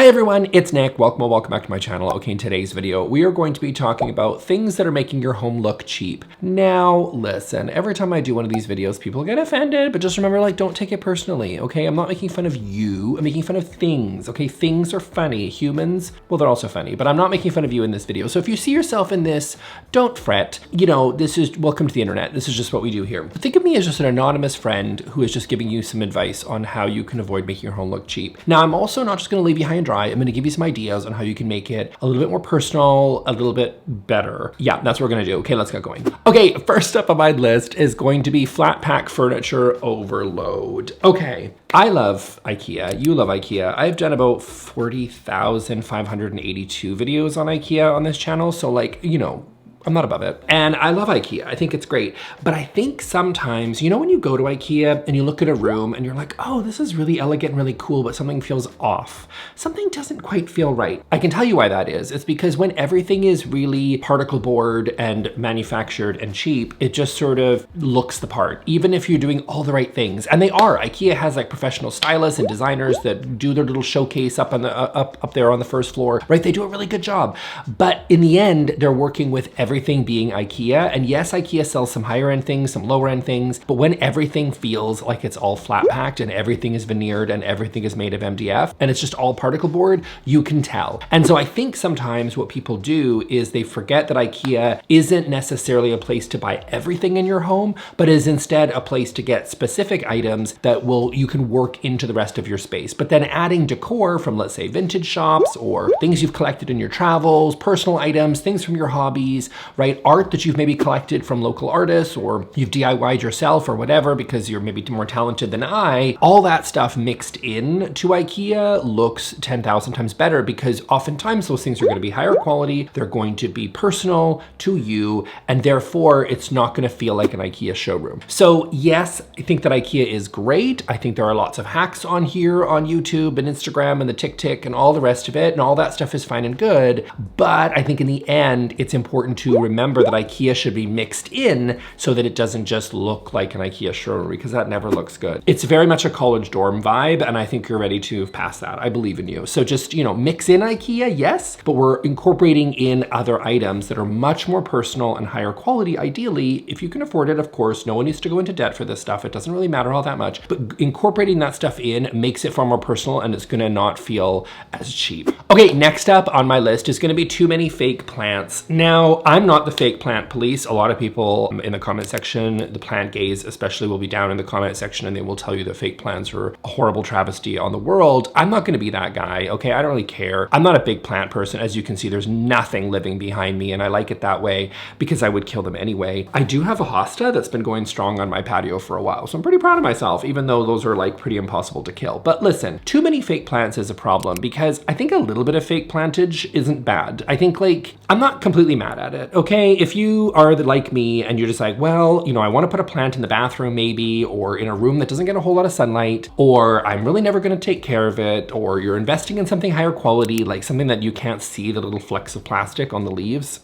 Hi everyone, it's Nick. Welcome back to my channel. Okay, in today's video, we are going to be talking about things that are making your home look cheap. Now, listen, every time I do one of these videos, people get offended, but just remember, like, don't take it personally, okay? I'm not making fun of you, I'm making fun of things, okay? Things are funny. Humans, well, they're also funny, but I'm not making fun of you in this video. So if you see yourself in this, don't fret. You know, this is, welcome to the internet. This is just what we do here. But think of me as just an anonymous friend who is just giving you some advice on how you can avoid making your home look cheap. Now, I'm also not just gonna leave you high and dry. I'm gonna give you some ideas on how you can make it a little bit more personal, a little bit better. Yeah, that's what we're gonna do. Okay, let's get going. Okay, first up on my list is going to be flat pack furniture overload. Okay, I love IKEA, you love IKEA. I've done about 40,582 videos on IKEA on this channel, so like, you know, I'm not above it. And I love IKEA, I think it's great. But I think sometimes, you know, when you go to IKEA and you look at a room and you're like, oh, this is really elegant and really cool, but something feels off. Something doesn't quite feel right. I can tell you why that is. It's because when everything is really particle board and manufactured and cheap, it just sort of looks the part, even if you're doing all the right things. And they are. IKEA has like professional stylists and designers that do their little showcase up on the up there on the first floor, right? They do a really good job. But in the end, they're working with everything being IKEA. And yes, IKEA sells some higher end things, some lower end things, but when everything feels like it's all flat packed and everything is veneered and everything is made of MDF and it's just all particle board, you can tell. And so I think sometimes what people do is they forget that IKEA isn't necessarily a place to buy everything in your home, but is instead a place to get specific items that you can work into the rest of your space. But then adding decor from, let's say, vintage shops or things you've collected in your travels, personal items, things from your hobbies, right? Art that you've maybe collected from local artists or you've DIY'd yourself or whatever because you're maybe more talented than I, all that stuff mixed in to IKEA looks 10,000 times better because oftentimes those things are gonna be higher quality, they're going to be personal to you, and therefore it's not gonna feel like an IKEA showroom. So yes, I think that IKEA is great. I think there are lots of hacks on here on YouTube and Instagram and the TikTok and all the rest of it, and all that stuff is fine and good, but I think in the end, it's important to remember that IKEA should be mixed in so that it doesn't just look like an IKEA showroom because that never looks good. It's very much a college dorm vibe and I think you're ready to pass that. I believe in you. So just, you know, mix in IKEA, yes, but we're incorporating in other items that are much more personal and higher quality, ideally, if you can afford it, of course. No one needs to go into debt for this stuff. It doesn't really matter all that much, but incorporating that stuff in makes it far more personal and it's gonna not feel as cheap. Okay, next up on my list is gonna be too many fake plants. Now, I'm not the fake plant police. A lot of people in the comment section, the plant gaze especially, will be down in the comment section and they will tell you that fake plants are a horrible travesty on the world. I'm not gonna be that guy, okay? I don't really care. I'm not a big plant person. As you can see, there's nothing living behind me and I like it that way because I would kill them anyway. I do have a hosta that's been going strong on my patio for a while, so I'm pretty proud of myself, even though those are like pretty impossible to kill. But listen, too many fake plants is a problem because I think a little bit of fake plantage isn't bad. I think, like, I'm not completely mad at it, okay? If you are like me and you're just like, well, you know, I want to put a plant in the bathroom maybe, or in a room that doesn't get a whole lot of sunlight, or I'm really never going to take care of it, or you're investing in something higher quality, like something that you can't see the little flecks of plastic on the leaves,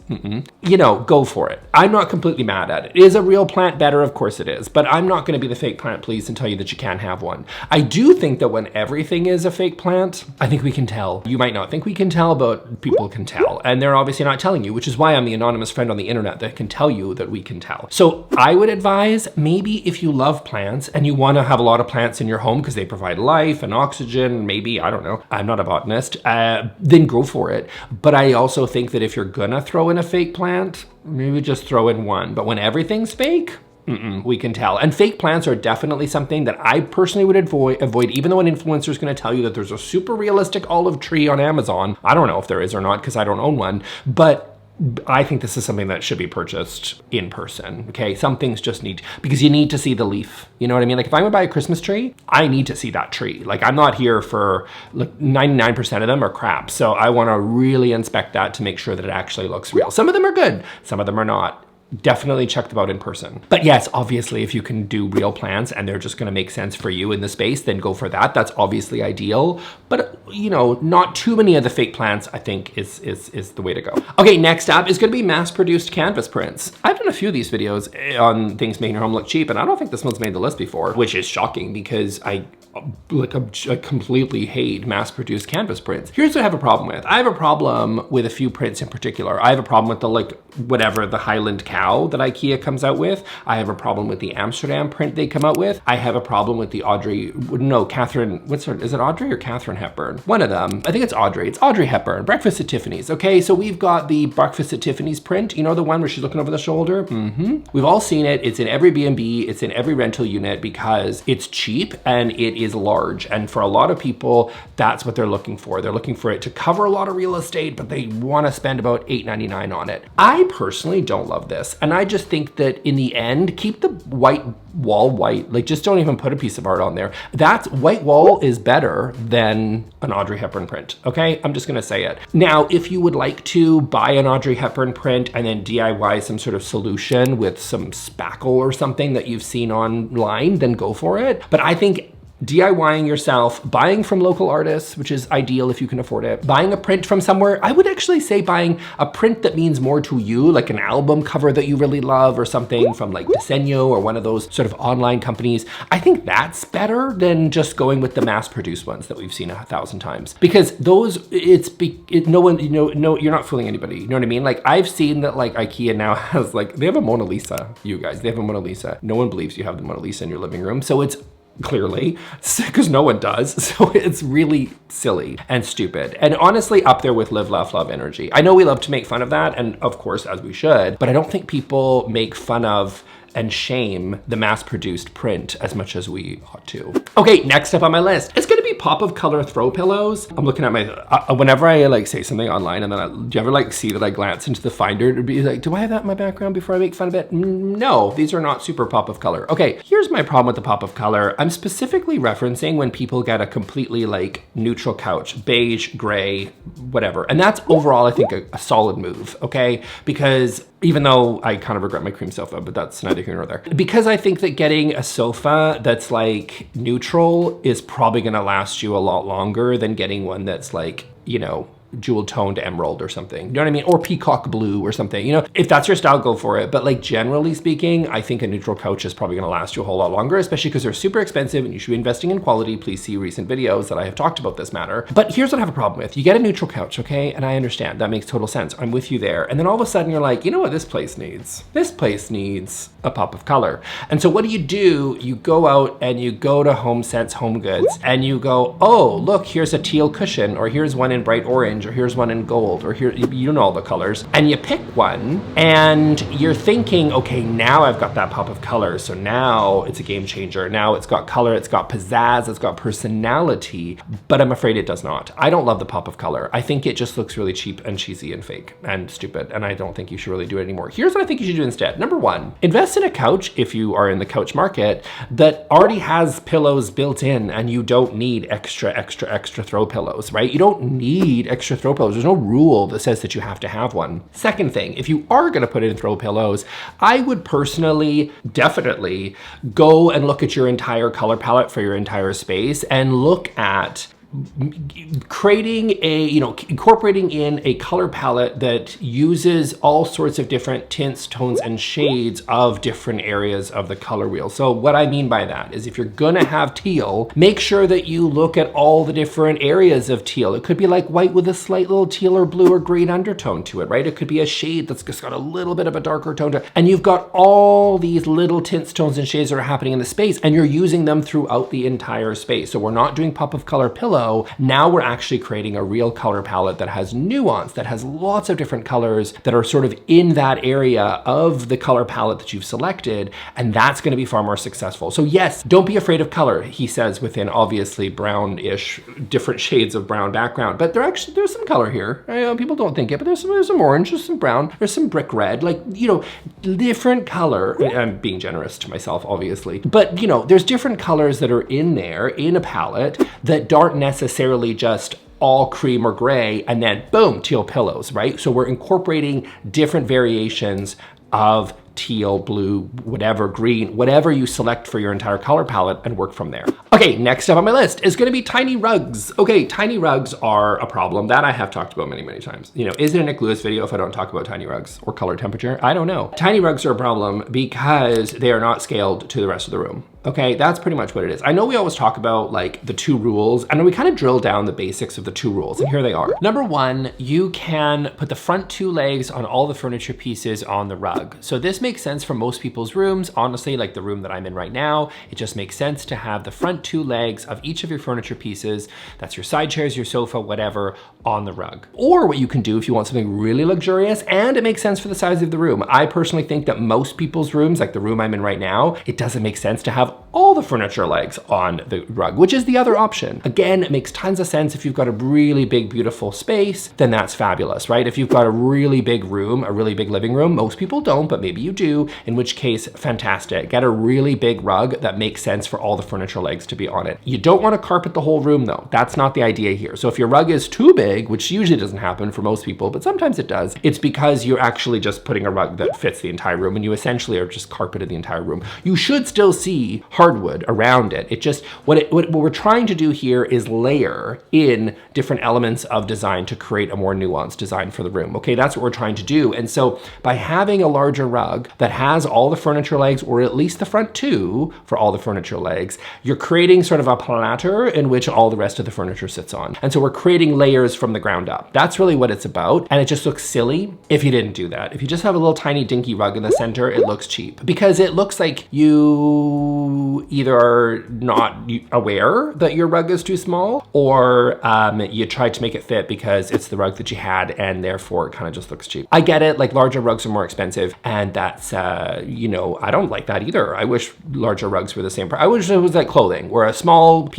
you know, go for it. I'm not completely mad at it. Is a real plant better? Of course it is, but I'm not going to be the fake plant police and tell you that you can't have one. I do think that when everything is a fake plant, I think we can tell. You might not think we can tell, but people can tell, and they're obviously not telling you, which is why I'm the anonymous friend on the internet that can tell you that we can tell. So I would advise, maybe if you love plants and you want to have a lot of plants in your home because they provide life and oxygen, maybe, I don't know, I'm not a botanist, then go for it. But I also think that if you're gonna throw in a fake plant, maybe just throw in one. But when everything's fake, we can tell. And fake plants are definitely something that I personally would avoid, even though an influencer is going to tell you that there's a super realistic olive tree on Amazon. I don't know if there is or not because I don't own one, but I think this is something that should be purchased in person, okay? Some things just need, because you need to see the leaf. You know what I mean? Like if I would buy a Christmas tree, I need to see that tree. Like I'm not here for, look, 99% of them are crap. So I want to really inspect that to make sure that it actually looks real. Some of them are good, some of them are not. definitely check them out in person. But yes, obviously, if you can do real plants and they're just gonna make sense for you in the space, then go for that. That's obviously ideal. But you know, not too many of the fake plants, I think is the way to go. Okay, next up is gonna be mass-produced canvas prints. I've done a few of these videos on things making your home look cheap, and I don't think this one's made the list before, which is shocking because I completely hate mass-produced canvas prints. Here's what I have a problem with. I have a problem with a few prints in particular. I have a problem with the whatever, the Highland cow that IKEA comes out with. I have a problem with the Amsterdam print they come out with. I have a problem with the Catherine, is it Audrey or Catherine Hepburn? One of them. I think it's Audrey. It's Audrey Hepburn, Breakfast at Tiffany's. Okay, so we've got the Breakfast at Tiffany's print. You know the one where she's looking over the shoulder? We've all seen it. It's in every B&B. It's in every rental unit because it's cheap and it is large. And for a lot of people, that's what they're looking for. They're looking for it to cover a lot of real estate, but they want to spend about $8.99 on it. I personally don't love this. And I just think that in the end, keep the white wall white. Like, just don't even put a piece of art on there. That white wall is better than an Audrey Hepburn print, okay? I'm just gonna say it. Now, if you would like to buy an Audrey Hepburn print and then DIY some sort of solution with some spackle or something that you've seen online, then go for it. But I think DIYing yourself, buying from local artists, which is ideal if you can afford it, buying a print from somewhere, I would actually say buying a print that means more to you, like an album cover that you really love or something from like Diseño or one of those sort of online companies. I think that's better than just going with the mass-produced ones that we've seen 1,000 times. Because those, no one, you're not fooling anybody. You know what I mean? Like, I've seen that like IKEA now has they have a Mona Lisa, you guys, they have a Mona Lisa. No one believes you have the Mona Lisa in your living room. So it's clearly, because no one does. So it's really silly and stupid. And honestly, up there with live, laugh, love energy. I know we love to make fun of that, and of course, as we should, but I don't think people make fun of and shame the mass-produced print as much as we ought to. Okay, next up on my list, it's gonna be pop of color throw pillows. I'm looking at my, whenever I say something online and then do you ever see that I glance into the finder to be like, do I have that in my background before I make fun of it? No, these are not super pop of color. Okay, here's my problem with the pop of color. I'm specifically referencing when people get a completely neutral couch, beige, gray, whatever. And that's overall, I think, a solid move, okay? Because even though I kind of regret my cream sofa, but that's neither here nor there. Because I think that getting a sofa that's neutral is probably gonna last you a lot longer than getting one that's jewel toned emerald or something, you know what I mean? Or peacock blue or something, if that's your style, go for it. But generally speaking, I think a neutral couch is probably gonna last you a whole lot longer, especially because they're super expensive and you should be investing in quality. Please see recent videos that I have talked about this matter. But here's what I have a problem with. You get a neutral couch, okay? And I understand, that makes total sense. I'm with you there. And then all of a sudden you're like, you know what this place needs? This place needs a pop of color. And so what do? You go out and you go to HomeSense Home Goods and you go, oh, look, here's a teal cushion, or here's one in bright orange, or here's one in gold, or here, you know all the colors, and you pick one and you're thinking, okay, now I've got that pop of color. So now it's a game changer. Now it's got color, it's got pizzazz, it's got personality, but I'm afraid it does not. I don't love the pop of color. I think it just looks really cheap and cheesy and fake and stupid, and I don't think you should really do it anymore. Here's what I think you should do instead. Number one, invest in a couch, if you are in the couch market, that already has pillows built in, and you don't need extra throw pillows, right? You don't need extra throw pillows. There's no rule that says that you have to have one. Second thing, if you are gonna put in throw pillows, I would personally definitely go and look at your entire color palette for your entire space and look at creating incorporating in a color palette that uses all sorts of different tints, tones, and shades of different areas of the color wheel. So what I mean by that is if you're gonna have teal, make sure that you look at all the different areas of teal. It could be like white with a slight little teal or blue or green undertone to it, right? It could be a shade that's just got a little bit of a darker tone to it. And you've got all these little tints, tones, and shades that are happening in the space, and you're using them throughout the entire space. So we're not doing pop of color pillow. Now we're actually creating a real color palette that has nuance, that has lots of different colors that are sort of in that area of the color palette that you've selected, and that's gonna be far more successful. So yes, don't be afraid of color, he says within obviously brownish, different shades of brown background, but there's some color here. I know people don't think it, but there's some orange, there's some brown, there's some brick red, different color. I'm being generous to myself, obviously, but there's different colors that are in there in a palette that aren't necessarily just all cream or gray and then boom, teal pillows, right? So we're incorporating different variations of teal, blue, whatever, green, whatever you select for your entire color palette and work from there. Okay, next up on my list is gonna be tiny rugs. Okay, tiny rugs are a problem that I have talked about many, many times. You know, is it a Nick Lewis video if I don't talk about tiny rugs or color temperature? I don't know. Tiny rugs are a problem because they are not scaled to the rest of the room. Okay, that's pretty much what it is. I know we always talk about like the 2 rules, and we kind of drill down the basics of the 2 rules, and here they are. Number 1, you can put the front 2 legs on all the furniture pieces on the rug. So this makes sense for most people's rooms. Honestly, like the room that I'm in right now, it just makes sense to have the front 2 legs of each of your furniture pieces, that's your side chairs, your sofa, whatever, on the rug. Or what you can do if you want something really luxurious and it makes sense for the size of the room. I personally think that most people's rooms, like the room I'm in right now, it doesn't make sense to have all the furniture legs on the rug, which is the other option. Again, it makes tons of sense if you've got a really big, beautiful space, then that's fabulous, right? If you've got a really big room, a really big living room, most people don't, but maybe you do, in which case, fantastic. Get a really big rug that makes sense for all the furniture legs to be on it. You don't want to carpet the whole room though. That's not the idea here. So if your rug is too big, which usually doesn't happen for most people, but sometimes it does, it's because you're actually just putting a rug that fits the entire room and you essentially are just carpeted the entire room. You should still see hardwood around it. It just, what we're trying to do here is layer in different elements of design to create a more nuanced design for the room. Okay, that's what we're trying to do. And so by having a larger rug that has all the furniture legs, or at least the front 2 for all the furniture legs, you're creating sort of a platter in which all the rest of the furniture sits on. And so we're creating layers from the ground up. That's really what it's about. And it just looks silly if you didn't do that. If you just have a little tiny dinky rug in the center, it looks cheap because it looks like you either are not aware that your rug is too small, or you tried to make it fit because it's the rug that you had and therefore it kind of just looks cheap. I get it, like larger rugs are more expensive, and that's, you know, I don't like that either. I wish larger rugs were the same price. I wish it was like clothing, where a small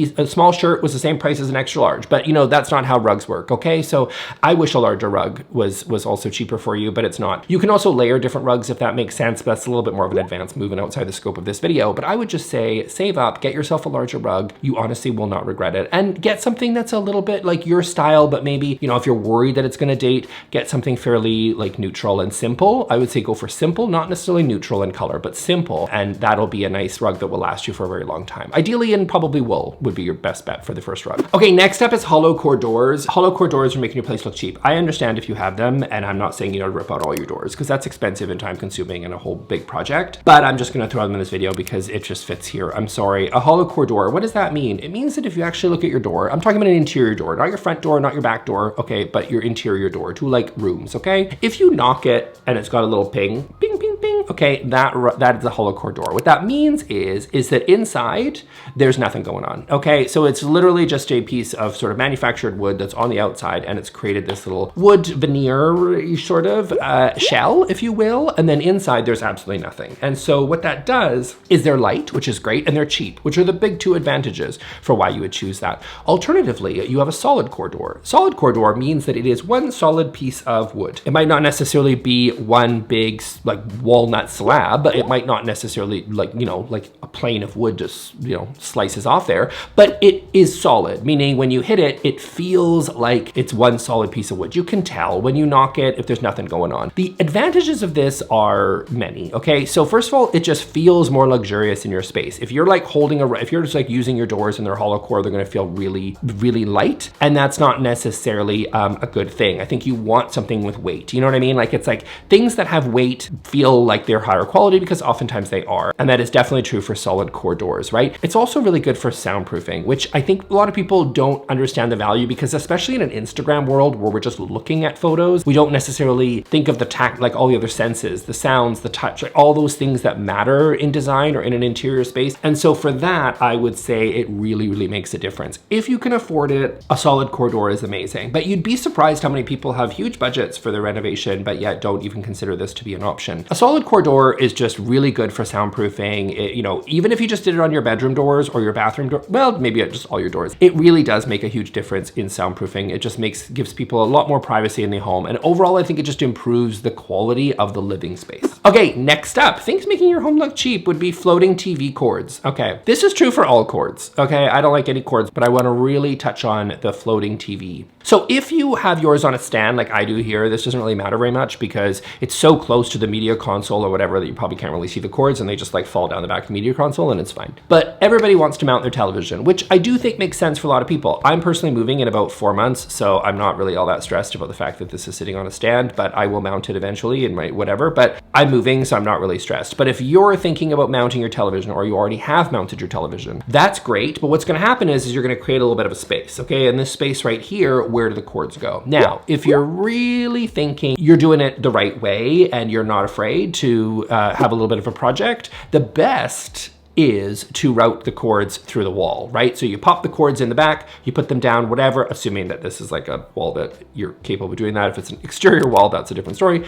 shirt was the same price as an extra large, but you know, that's not how rugs work, okay? So I wish a larger rug was also cheaper for you, but it's not. You can also layer different rugs if that makes sense, but that's a little bit more of an advanced movement outside the scope of this video. But I would just say, save up, get yourself a larger rug. You honestly will not regret it. And get something that's a little bit like your style, but maybe, you know, if you're worried that it's gonna date, get something fairly like neutral and simple. I would say go for simple, not necessarily neutral in color, but simple. And that'll be a nice rug that will last you for a very long time. Ideally in probably wool would be your best bet for the first rug. Okay, next up is hollow core doors. Hollow core doors are making your place look cheap. I understand if you have them, and I'm not saying you know to rip out all your doors because that's expensive and time consuming and a whole big project, but I'm just gonna throw them in this video because it just fits here. I'm sorry. A hollow core door, what does that mean? It means that if you actually look at your door, I'm talking about an interior door, not your front door, not your back door, okay, but your interior door to like rooms, okay? If you knock it and it's got a little ping, ping, ping, ping, okay, that is a hollow core door. What that means is that inside, there's nothing going on, okay? So it's literally just a piece of sort of manufactured wood that's on the outside, and it's created this little wood veneer sort of shell, if you will, and then inside there's absolutely nothing. And so what that does is they're light, which is great, and they're cheap, which are the big 2 advantages for why you would choose that. Alternatively, you have a solid core door. Solid core door means that it is one solid piece of wood. It might not necessarily be one big like walnut slab, but it might not necessarily like, you know, like a plane of wood just, you know, slices off there, but it is solid, meaning when you hit it, it feels like it's one solid piece of wood. You can tell when you knock it if there's nothing going on. The advantages of this are many, okay? So first of all, it just feels more luxurious in your space. If you're like holding if you're just like using your doors and they're hollow core, they're gonna feel really, really light, and that's not necessarily a good thing. I think you want something with weight, you know what I mean? Like it's like things that have weight feel like they're higher quality because oftentimes they are, and that is definitely true for solid core doors, right? It's also really good for soundproofing, which I think a lot of people don't understand the value because especially in an Instagram world where we're just looking at photos, we don't necessarily think of the tact, like all the other senses, the sounds, the touch, like all those things that matter in design or in an interior space. And so for that, I would say it really, really makes a difference. If you can afford it, a solid core door is amazing, but you'd be surprised how many people have huge budgets for their renovation, but yet don't even consider this to be an option. A solid core door is just really good for soundproofing. It, you know, even if you just did it on your bedroom doors or your bathroom door, well, maybe just all your doors, it really does make a huge difference in soundproofing. It just gives people a lot more privacy in the home. And overall, I think it just improves the quality of the living space. Okay, next up, things making your home look cheap would be floating TV cords. Okay, this is true for all cords, okay? I don't like any cords, but I wanna really touch on the floating TV. So if you have yours on a stand like I do here, this doesn't really matter very much because it's so close to the media console or whatever that you probably can't really see the cords and they just like fall down the back of the media console and it's fine. But everybody wants to mount their television, which I do think makes sense for a lot of people. I'm personally moving in about 4 months, so I'm not really all that stressed about the fact that this is sitting on a stand, but I will mount it eventually in my whatever, but I'm moving, so I'm not really stressed. But if you're thinking about mounting your television or you already have mounted your television, that's great. But what's gonna happen is you're gonna create a little bit of a space, okay? And this space right here, where do the cords go? Now, if you're really thinking you're doing it the right way and you're not afraid to have a little bit of a project, the best is to route the cords through the wall, right? So you pop the cords in the back, you put them down, whatever, assuming that this is like a wall that you're capable of doing that. If it's an exterior wall, that's a different story.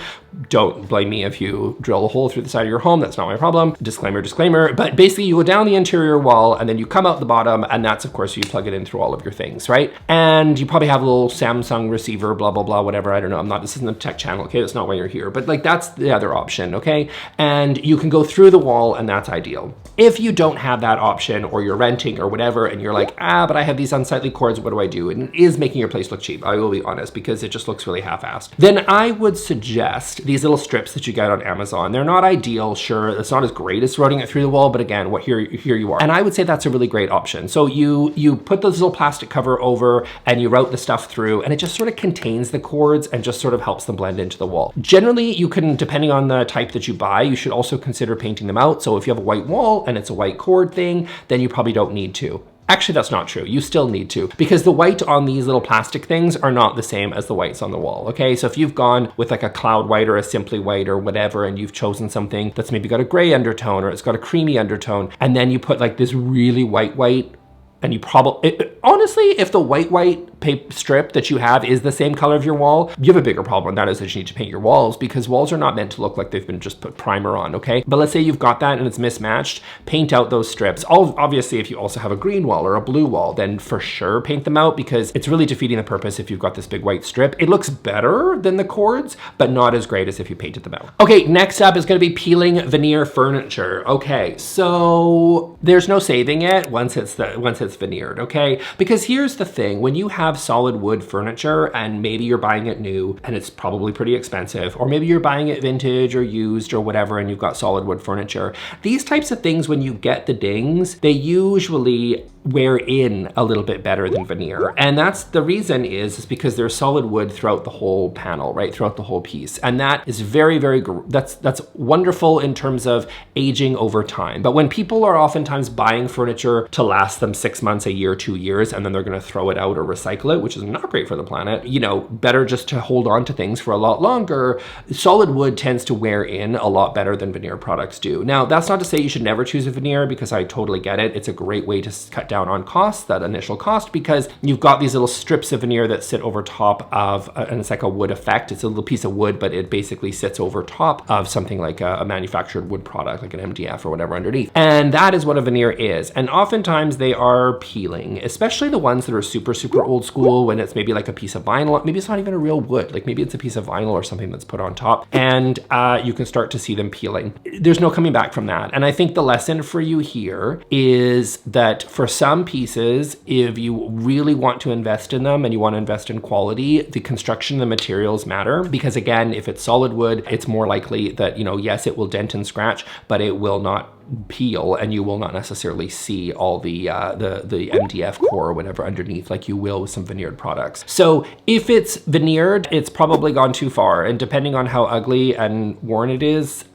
Don't blame me if you drill a hole through the side of your home, that's not my problem. Disclaimer, disclaimer. But basically you go down the interior wall and then you come out the bottom, and that's of course you plug it in through all of your things, right? And you probably have a little Samsung receiver, blah, blah, blah, whatever, I don't know. This isn't a tech channel, okay? That's not why you're here, but like that's the other option, okay? And you can go through the wall and that's ideal. If you don't have that option or you're renting or whatever and you're like, but I have these unsightly cords, what do I do? And it is making your place look cheap, I will be honest, because it just looks really half-assed. Then I would suggest these little strips that you get on Amazon. They're not ideal, sure, it's not as great as routing it through the wall, but again, here you are. And I would say that's a really great option. So you put this little plastic cover over and you route the stuff through, and it just sort of contains the cords and just sort of helps them blend into the wall. Generally, you can, depending on the type that you buy, you should also consider painting them out. So if you have a white wall and it's a white cord thing, then you probably don't need to. Actually, that's not true. You still need to, because the white on these little plastic things are not the same as the whites on the wall, okay? So if you've gone with like a cloud white or a simply white or whatever, and you've chosen something that's maybe got a gray undertone or it's got a creamy undertone, and then you put like this really white, and you probably, honestly, if the white paper strip that you have is the same color of your wall, you have a bigger problem. That is that you need to paint your walls, because walls are not meant to look like they've been just put primer on, okay? But let's say you've got that and it's mismatched, paint out those strips. Obviously, if you also have a green wall or a blue wall, then for sure paint them out, because it's really defeating the purpose if you've got this big white strip. It looks better than the cords, but not as great as if you painted them out. Okay, next up is gonna be peeling veneer furniture. Okay, so there's no saving it once it's veneered, okay? Because here's the thing, when you have solid wood furniture and maybe you're buying it new and it's probably pretty expensive, or maybe you're buying it vintage or used or whatever and you've got solid wood furniture, these types of things, when you get the dings, they usually wear in a little bit better than veneer. And that's the reason is because there's solid wood throughout the whole panel, right? Throughout the whole piece. And that is very, that's wonderful in terms of aging over time. But when people are oftentimes buying furniture to last them 6 months, a year, 2 years, and then they're gonna throw it out or recycle it, which is not great for the planet, you know, better just to hold on to things for a lot longer. Solid wood tends to wear in a lot better than veneer products do. Now, that's not to say you should never choose a veneer, because I totally get it. It's a great way to cut down on costs, that initial cost, because you've got these little strips of veneer that sit over top of, and it's like a wood effect. It's a little piece of wood, but it basically sits over top of something like a manufactured wood product, like an MDF or whatever underneath. And that is what a veneer is. And oftentimes they are peeling, especially the ones that are super, super old school, when it's maybe like a piece of vinyl. Maybe it's not even a real wood, like maybe it's a piece of vinyl or something that's put on top, and you can start to see them peeling. There's no coming back from that. And I think the lesson for you here is that for some pieces, if you really want to invest in them and you want to invest in quality, the construction, the materials matter, because again, if it's solid wood, it's more likely that, you know, yes, it will dent and scratch, but it will not peel, and you will not necessarily see all the MDF core or whatever underneath like you will with some veneered products. So if it's veneered, it's probably gone too far, and depending on how ugly and worn it is,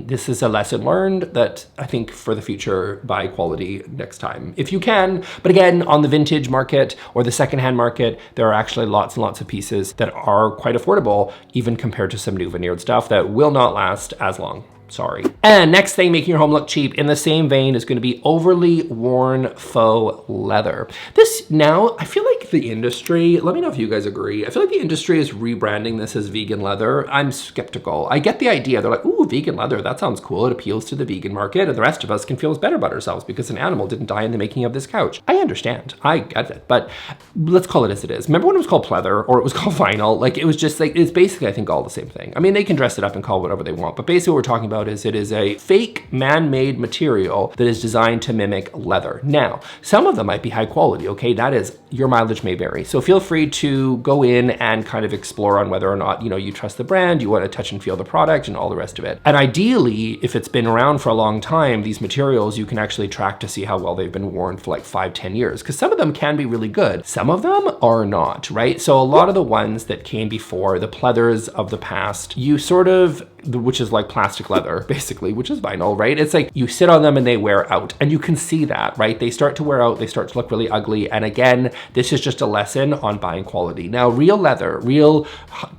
this is a lesson learned that I think for the future, buy quality next time if you can. But again, on the vintage market or the secondhand market, there are actually lots and lots of pieces that are quite affordable, even compared to some new veneered stuff that will not last as long. Sorry. And next thing making your home look cheap in the same vein is going to be overly worn faux leather. This now, I feel like the industry, let me know if you guys agree, I feel like the industry is rebranding this as vegan leather. I'm skeptical. I get the idea. They're like, ooh, vegan leather, that sounds cool. It appeals to the vegan market, and the rest of us can feel better about ourselves because an animal didn't die in the making of this couch. I understand. I get it. But let's call it as it is. Remember when it was called pleather or it was called vinyl? Like, it was just like, it's basically, I think, all the same thing. I mean, they can dress it up and call it whatever they want, but basically what we're talking about is it is a fake man-made material that is designed to mimic leather. Now, some of them might be high quality, okay? That is your mileage may vary. So feel free to go in and kind of explore on whether or not, you know, you trust the brand, you want to touch and feel the product and all the rest of it. And ideally, if it's been around for a long time, these materials you can actually track to see how well they've been worn for like 5-10 years, because some of them can be really good. Some of them are not, right? So a lot of the ones that came before, the pleathers of the past, you sort of, which is like plastic leather, basically, which is vinyl, right? It's like you sit on them and they wear out, and you can see that, right? They start to wear out, they start to look really ugly. And again, this is just a lesson on buying quality. Now, real leather, real,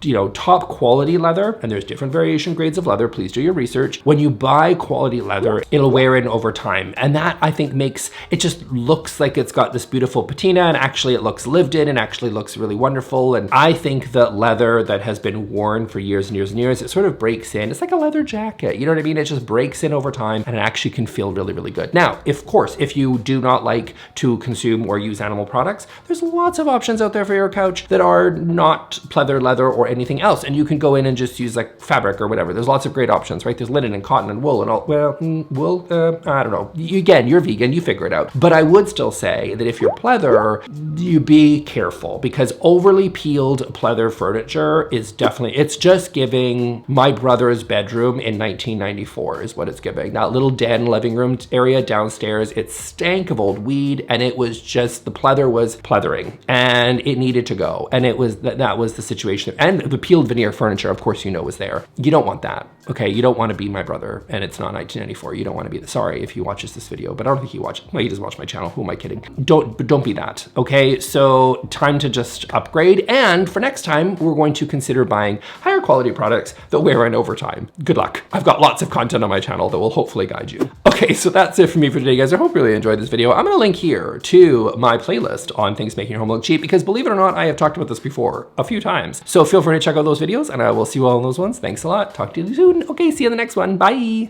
you know, top quality leather, and there's different variation grades of leather, please do your research. When you buy quality leather, it'll wear in over time. And that, I think, makes, it just looks like it's got this beautiful patina, and actually it looks lived in and actually looks really wonderful. And I think that leather that has been worn for years and years and years, it sort of breaks in. It's like a leather jacket, you know what I mean? It just breaks in over time, and it actually can feel really, really good. Now, of course, if you do not like to consume or use animal products, there's lots of options out there for your couch that are not pleather leather or anything else. And you can go in and just use like fabric or whatever. There's lots of great options, right? There's linen and cotton and wool and all. Well, wool, I don't know. Again, you're vegan, you figure it out. But I would still say that if you're pleather, you be careful, because overly peeled pleather furniture is definitely, it's just giving my brother's bedroom in 1994 is what it's giving. That little den living room area downstairs, it stank of old weed, and it was just, the pleather was pleathering and it needed to go. And it was, that was the situation. And the peeled veneer furniture, of course, you know, was there. You don't want that. Okay, you don't want to be my brother, and it's not 1994. You don't want to be, sorry if he watches this video, but I don't think he watches, well, he doesn't watch my channel. Who am I kidding? Don't be that, okay? So time to just upgrade. And for next time, we're going to consider buying higher quality products that wear in over time. Good luck. I've got lots of content on my channel that will hopefully guide you. Okay, so that's it for me for today, guys. I hope you really enjoyed this video. I'm gonna link here to my playlist on things making your home look cheap, because believe it or not, I have talked about this before a few times. So feel free to check out those videos, and I will see you all in those ones. Thanks a lot. Talk to you soon. Okay, see you in the next one. Bye.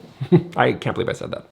I can't believe I said that.